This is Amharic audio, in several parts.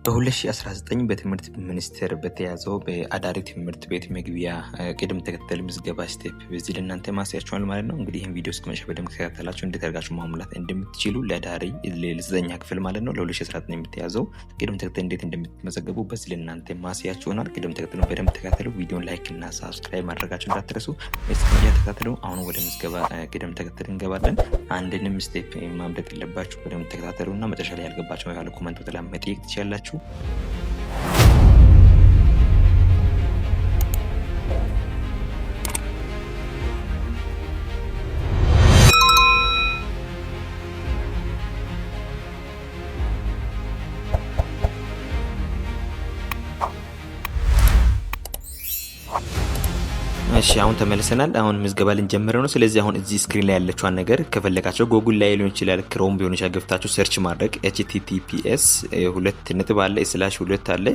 በ2019 በትምህርት ሚኒስቴር በተያዘው በአዳሪ ትምህርት ቤት መግቢያ ቅድም ተከተል ምዝገባ ስቴፕ በዚህ ለእናንተ ማሳያችኋል ማለት ነው። እንግዲህ ይህን ቪዲዮ እስከ መጨረሻው በደንብ ተከታተላችሁ እንዴት አድርጋችሁ ማሙላት እንደምትችሉ ለአዳሪ ለዘጠኛ ክፍል ማለት ነው ለ2019 የምትያዘው ቅድም ተከተል እንዴት እንደምትመዘገቡ በዚህ ለእናንተ ማሳያችኋል። ቅድም ተከተሉን በደንብ ተከታተሉ። ቪዲዮን ላይክ እና ሰብስክራይብ ማድረጋችሁ እንዳትረሱ። እስከዚያ ተከታተሉ። አሁን ወደ ምዝገባ ቅድም ተከተል እንገባለን። አንድንም ስቴፕ ማምለጥ የለባችሁ። በደንብ ተከታተሉና መጨረሻ ላይ ያልገባችሁ ያለ ኮሜንት በተላ መጠየቅ ትችላላችሁ። እሺ አሁን ተመልሰናል። አሁን ምዝገባ ልንጀምር ነው። ስለዚህ አሁን እዚህ ስክሪን ላይ ያለችዋን ነገር ከፈለጋችሁ ጉግል ላይ ሊሆን ይችላል፣ ክሮም ቢሆን ይችላል፣ ገብታችሁ ሰርች ማድረግ https :/2 አለ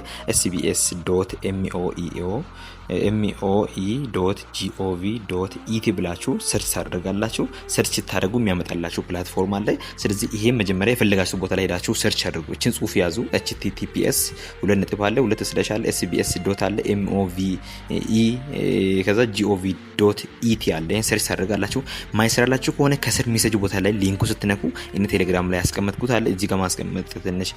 sbs.moe.gov.et ብላችሁ ሰርች ታደርጋላችሁ። ሰርች ታደርጉ የሚያመጣላችሁ ፕላትፎርም አለ። ስለዚህ ይሄ መጀመሪያ የፈለጋችሁ ቦታ ላይ ሄዳችሁ ሰርች አድርጉ። እቺን ጽሁፍ ያዙ https :/2 sbs. አለ moe ከዛ gov.et አለ። ይሄን ሰርች ታደርጋላችሁ። ማይሰራላችሁ ከሆነ ከስር ሜሴጅ ቦታ ላይ ሊንኩ ስትነኩ እኔ ቴሌግራም ላይ ያስቀመጥኩት አለ። እዚህ ጋር ማስቀመጥ ትንሽ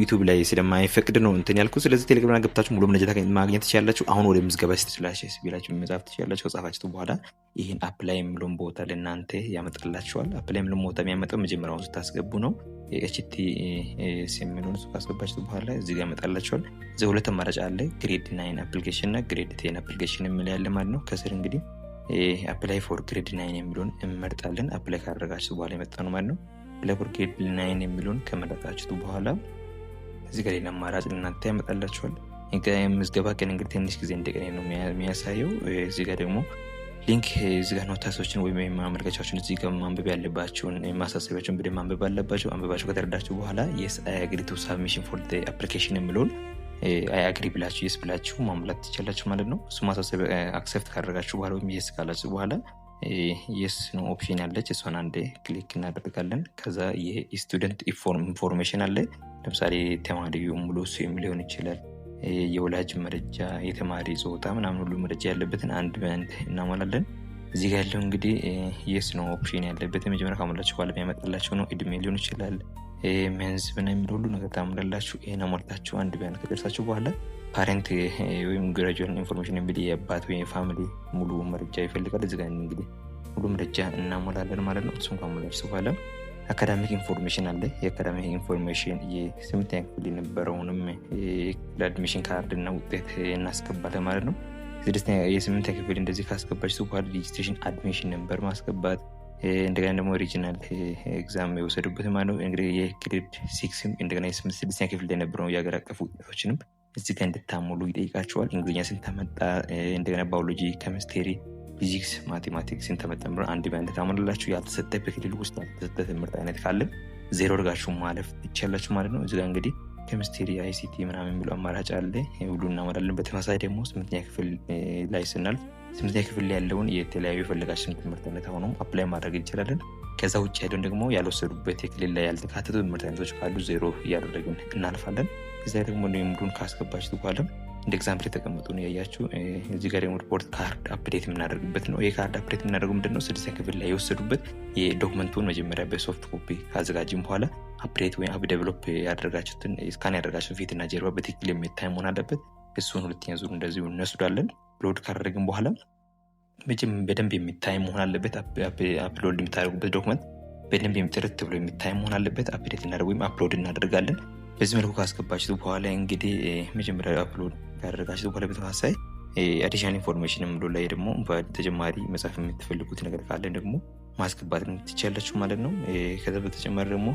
ዩቲዩብ ላይ ስለማይፈቅድ ነው እንትን ያልኩት። ስለዚህ ቴሌግራም ላይ ገብታችሁ ሙሉ መረጃ ማግኘት ትችላላችሁ። አሁን ወደ ምዝገባ ስትላችሁ ሲቢላችሁ መጻፍ ትችላላችሁ። ጻፋችሁ በኋላ ይሄን አፕላይ የሚለውን ቦታ ለእናንተ ያመጣላችኋል። አፕላይ የሚለውን ቦታ የሚያመጣው መጀመሪያውን ስታስገቡ ነው። HTTPS የሚለውን ካስገባችሁ በኋላ እዚህ ጋር ያመጣላችኋል። እዚህ ሁለት አማራጭ አለ፣ ግሬድ 9 አፕሊኬሽን እና ግሬድ 10 አፕሊኬሽን የሚል ያለ ማለት ነው። ከስር እንግዲህ አፕላይ ፎር ግሬድ 9 የሚለውን እንመርጣለን። አፕላይ ካደረጋችሁ በኋላ የመጣ ነው ማለት ነው። አፕላይ ፎር ግሬድ 9 የሚለውን ከመረጣችሁ በኋላ እዚህ ጋር ሌላ አማራጭ ለእናንተ ያመጣላችኋል። ምዝገባ ቀን እንግዲህ ትንሽ ጊዜ እንደቀነ ነው የሚያሳየው። እዚህ ጋር ደግሞ ሊንክ እዚህ ጋር ኖታሶችን ወይም ማመልከቻዎችን እዚህ ጋር ማንበብ ያለባችሁን ማሳሰቢያዎችን በደንብ ማንበብ አለባችሁ። አንብባችሁ ከተረዳችሁ በኋላ yes I agree to submission for the application የሚለውን I agree ብላችሁ yes ብላችሁ ማሙላት ትችላላችሁ ማለት ነው። እሱ ማሳሰቢያ አክሰፕት ካደረጋችሁ በኋላ ወይም yes ካላችሁ በኋላ yes ነው ኦፕሽን ያለች እሷን አንዴ ክሊክ እናደርጋለን። ከዛ የስቱደንት ኢንፎርሜሽን አለ። ለምሳሌ ተማሪው ሙሉ ስም ሊሆን ይችላል፣ የወላጅ መረጃ፣ የተማሪ ጾታ ምናምን ሁሉ መረጃ ያለበትን አንድ በአንድ እናሟላለን። እዚህ ጋር ያለው እንግዲህ yes ነው ኦፕሽን ያለበት መጀመሪያ ካሟላችሁ በኋላ የሚያመጣላችሁ ነው። እድሜ ሊሆን ይችላል፣ ሜንስ ምናምን ሁሉ ነገር ታሟላላችሁ። ይሄን አሟልታችሁ አንድ በአንድ ከደረሳችሁ በኋላ ፓረንት ወይም ግራጁዌት ኢንፎርሜሽን እንግዲህ የአባት ወይ ፋሚሊ ሙሉ መረጃ ይፈልጋል። እዚህ ጋር እንግዲህ ሙሉ መረጃ እናሟላለን ማለት ነው። እሱን ካሟላችሁ በኋላ አካዳሚክ ኢንፎርሜሽን አለ። የአካዳሚክ ኢንፎርሜሽን የስምንተኛ ክፍል የነበረውንም ለአድሚሽን ካርድ እና ውጤት እናስገባለን ማለት ነው። የስምንተኛ ክፍል እንደዚህ ካስገባችሁ በኋላ ሬጂስትሬሽን አድሚሽን ነምበር ማስገባት፣ እንደገና ደግሞ ኦሪጂናል ኤግዛም የወሰዱበት ማለት ነው። እንግዲህ የግሬድ 6 እንደገና የስድስተኛ ክፍል የነበረው የሀገር አቀፍ ውጤቶችንም እዚህ ጋር እንድታሞሉ ይጠይቃቸዋል። እንግሊዝኛ ስንት ተመጣ፣ እንደገና ባዮሎጂ፣ ኬሚስትሪ፣ ፊዚክስ፣ ማቴማቲክስ ስንት ተመጣ አንድ በአንድ ታሞላላችሁ። ያልተሰጠ በክልል ውስጥ ያልተሰጠ ትምህርት አይነት ካለ ዜሮ አድርጋችሁ ማለፍ ትችላላችሁ ማለት ነው። እዚህ ጋር እንግዲህ ኬሚስትሪ፣ ICT ምናምን የሚለው አማራጭ አለ። ሁሉ እናሟላለን። በተመሳሳይ ደግሞ ስምንተኛ ክፍል ላይ ስናልፍ ስምንተኛ ክፍል ያለውን የተለያዩ የፈለጋችሁን ትምህርት አይነት አሁንም አፕላይ ማድረግ እንችላለን። ከዛ ውጭ ያለውን ደግሞ ያልወሰዱበት የክልል ላይ ያልተካተቱ ትምህርት አይነቶች ካሉ ዜሮ እያደረግን እናልፋለን። እዛ ደግሞ ሙሉን ካስገባችሁ በኋላ እንደ ኤግዛምፕል የተቀመጡ ነው ያያችሁ። እዚህ ጋር ደግሞ ሪፖርት ካርድ አፕዴት የምናደርግበት ነው። ይሄ ካርድ አፕዴት የምናደርገው ምንድነው? ስድስተኛ ክፍል ላይ የወሰዱበት የዶክመንቱን መጀመሪያ በሶፍት ኮፒ ካዘጋጅን በኋላ አፕዴት ወይም አፕ ዴቨሎፕ ያደረጋችሁትን ስካን ያደረጋችሁት ፊትና ጀርባ በትክክል የሚታይ መሆን አለበት። እሱን ሁለተኛ ዙር እንደዚሁ እንወስዳለን። አፕሎድ ካደረግን በኋላ በደንብ የሚታይ መሆን አለበት። አፕሎድ የምታደርጉበት ዶክመንት በደንብ ጥርት ብሎ የሚታይ መሆን አለበት። አፕዴት እናደርግ ወይም አፕሎድ እናደርጋለን። በዚህ መልኩ ካስገባችሁ በኋላ እንግዲህ መጀመሪያ አፕሎድ ካደረጋችሁ በኋላ በተመሳሳይ አዲሽናል ኢንፎርሜሽን ምሎ ላይ ደግሞ በተጨማሪ መጻፍ የምትፈልጉት ነገር ካለ ደግሞ ማስገባት ትችላላችሁ ማለት ነው። ከዛ በተጨማሪ ደግሞ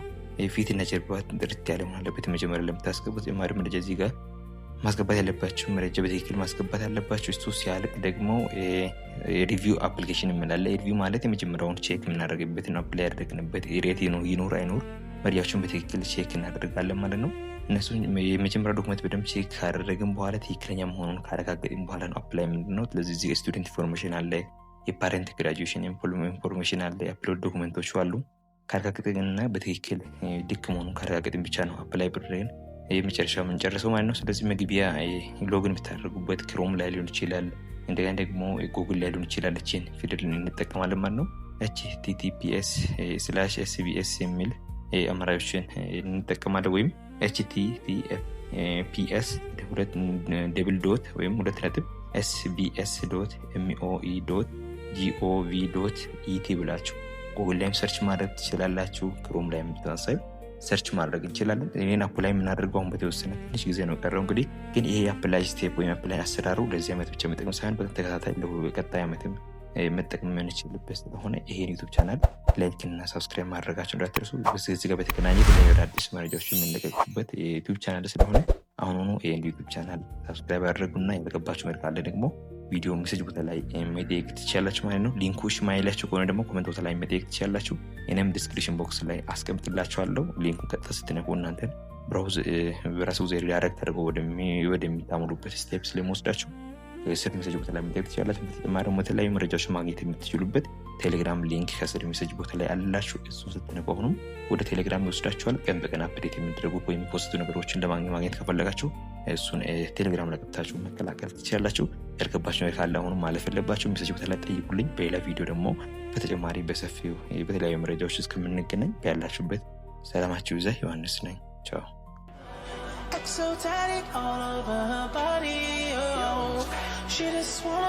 ፊትና ጀርባ ጥርት ያለ መሆን አለበት። መጀመሪያ ለምታስገቡት ተጨማሪ መረጃ እዚህ ጋር ማስገባት ያለባችሁ መረጃ በትክክል ማስገባት ያለባችሁ። እሱ ሲያልቅ ደግሞ ሪቪው አፕሊኬሽን የምላለ። ሪቪው ማለት የመጀመሪያውን ቼክ የምናደርግበት ነው። አፕላይ ያደረግንበት ሬት ይኖር አይኖር መረጃዎችን በትክክል ቼክ እናደርጋለን ማለት ነው። እነሱ የመጀመሪያ ዶክመንት በደንብ ቼክ ካደረግን በኋላ ትክክለኛ መሆኑን ካረጋገጥን በኋላ ነው አፕላይ ምንድነው። ስለዚህ እዚህ ስቱደንት ኢንፎርሜሽን አለ፣ የፓረንት ግራጁዌሽን ኢንፎርሜሽን አለ፣ የአፕሎድ ዶክመንቶች አሉ። ካረጋገጥንና በትክክል ልክ መሆኑን ካረጋገጥን ብቻ ነው አፕላይ ብድረን የመጨረሻው የምንጨርሰው ማለት ነው። ስለዚህ መግቢያ ሎግን የምታደርጉበት ክሮም ላይ ሊሆን ይችላል፣ እንደገና ደግሞ ጉግል ላይ ሊሆን ይችላል። እቺን ፊደል እንጠቀማለን ማለት ነው። https/sbs የሚል አማራጮችን እንጠቀማለን ወይም https ወይም sbs.moe.gov.et ብላችሁ ጉግል ላይም ሰርች ማድረግ ትችላላችሁ። ክሮም ላይም ተመሳሳይ ሰርች ማድረግ እንችላለን። እኔን አፕላይ የምናደርገው አሁን በተወሰነ ትንሽ ጊዜ ነው ቀረው። እንግዲህ ግን ይሄ አፕላይ ስቴፕ ወይም አፕላይ አሰራሩ ለዚህ ዓመት ብቻ መጠቀም ሳይሆን በተከታታይ ለቀጣይ ዓመትም መጠቀም የምንችልበት ስለሆነ ይሄን ዩቲዩብ ቻናል ላይክ እና ሰብስክራይብ ማድረጋችሁ እንዳትረሱ። በዚህ ጋር በተገናኘ የተለያዩ አዳዲስ መረጃዎች የምንለቀቅበት የዩቲዩብ ቻናል ስለሆነ አሁኑኑ ይሄን ዩቲዩብ ቻናል ሰብስክራይብ አድርጉና ያልገባችሁ ነገር ካለ ደግሞ ቪዲዮ ሜሴጅ ቦታ ላይ መጠየቅ ትችላላችሁ ማለት ነው። ሊንኩሽ ማይላችሁ ከሆነ ደግሞ ኮሜንት ቦታ ላይ መጠየቅ ትችላላችሁ። እኔም ዲስክሪፕሽን ቦክስ ላይ አስቀምጥላችኋለሁ። ሊንኩን ቀጥታ ስትነኩ እናንተን ብራውዝ በራሱ ዜር ዳይሬክት አድርገው ወደሚታሙሉበት ስቴፕ ስለሚወስዳችሁ ስር ሜሴጅ ቦታ ላይ መጠየቅ ትችላላችሁ። በተጨማሪ ደግሞ የተለያዩ መረጃዎች ማግኘት የምትችሉበት ቴሌግራም ሊንክ ከስር ሜሴጅ ቦታ ላይ አላችሁ። እሱን ስትነኩ አሁንም ወደ ቴሌግራም ይወስዳችኋል። ቀን በቀን አፕዴት የሚደረጉት ወይም ፖስት ነገሮችን ለማግኘት ከፈለጋችሁ እሱን ቴሌግራም ላይ ገብታችሁ መቀላቀል ትችላላችሁ። ያልገባችሁ ነገር ካለ አሁንም ማለፍ የለባችሁ፣ ሜሴጅ ቦታ ላይ ጠይቁልኝ። በሌላ ቪዲዮ ደግሞ በተጨማሪ በሰፊው በተለያዩ መረጃዎች እስከምንገናኝ ያላችሁበት ሰላማችሁ ይብዛ። ዮሐንስ ነኝ። ቻው። Exotic all over her body, oh. She just wants